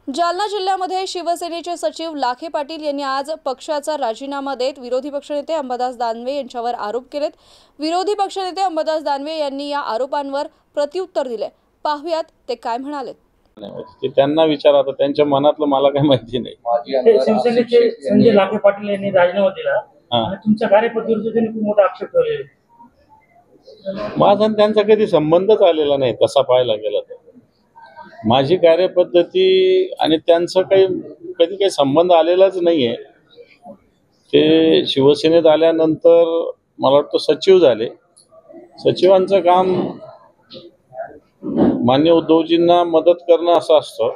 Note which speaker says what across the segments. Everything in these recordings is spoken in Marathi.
Speaker 1: जालना जिल्ह्यामध्ये शिवसेनेचे सचिव लाखे पाटील यांनी आज पक्षाचा राजीनामा देत विरोधी पक्षनेते अंबादास दानवे यांच्यावर आरोप केलेत। विरोधी पक्षनेते अंबादास दानवे यांनी या आरोपांवर प्रत्युत्तर दिले। पाहुयात ते काय म्हणाले।
Speaker 2: ते त्यांना विचारा, आता त्यांच्या मनातलं मला काही माहिती नाही।
Speaker 3: शिवसेनेचे संजय लाखे पाटील यांनी राजीनामा दिला आणि तुमच्या कार्यपद्धतीवर त्यांनी खूप मोठा आक्षेप ठेवले।
Speaker 2: माझा आणि त्यांचा कधी संबंधच आलेला नाही तसा पाहायला गेला तर। माझी कार्यपद्धती आणि त्यांचा कधी काही संबंध आलेलाच नाहीये। ते शिवसेनेत आल्यानंतर मला वाटतं सचिव झाले। सचिवांचं काम मान्य उद्धवजींना मदत करणं असं असतं।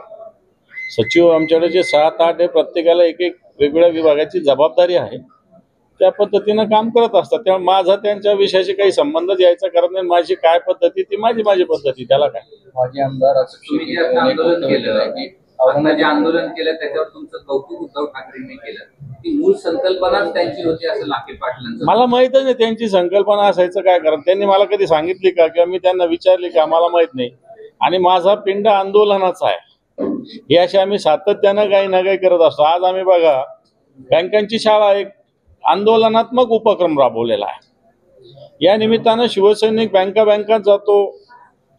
Speaker 2: सचिव आमच्याकडे जे 7-8 आहे, प्रत्येकाला एक वेगवेगळ्या विभागाची जबाबदारी आहे, त्या पद्धतीनं काम करत असतात। त्यामुळे माझा त्यांच्या विषयाशी काही संबंधच यायचा कारण नाही। माझी काय पद्धती ती माझी पद्धती, त्याला काय।
Speaker 4: माजी आमदार तुम्ही जे आंदोलन केलं त्याच्यावर तुमचं कौतुक उद्धव ठाकरेंनी केलं। ती मूळ संकल्पनाच त्यांची होती असं लाखे पाटलांचं
Speaker 2: मला माहितच नाही त्यांची संकल्पना असायचं काय कारण। त्यांनी मला कधी सांगितली का किंवा मी त्यांना विचारली का, मला माहित नाही। आणि माझा पिंड आंदोलनाचा आहे, हे असे आम्ही सातत्यानं काही ना काही करत असतो। आज आम्ही बघा, बँकांची शाळा एक आंदोलनात्मक उपक्रम राबवलेला आहे। या निमित्तानं शिवसैनिक बँकात जातो,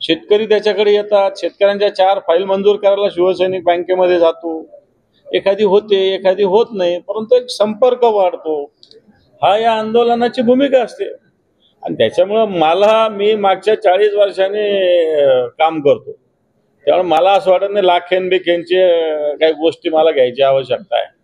Speaker 2: शेतकरी त्याच्याकडे येतात, शेतकऱ्यांच्या 4 फाईल मंजूर करायला शिवसैनिक बँकेमध्ये जातो। एखादी होते, एखादी होत नाही, परंतु एक संपर्क वाढतो, हा या आंदोलनाची भूमिका असते। आणि त्याच्यामुळं मी मागच्या 40 वर्षांनी काम करतो, त्यामुळे मला असं वाटत नाही लाखेंबिखेंची काही गोष्टी मला घ्यायची आवश्यकता आहे।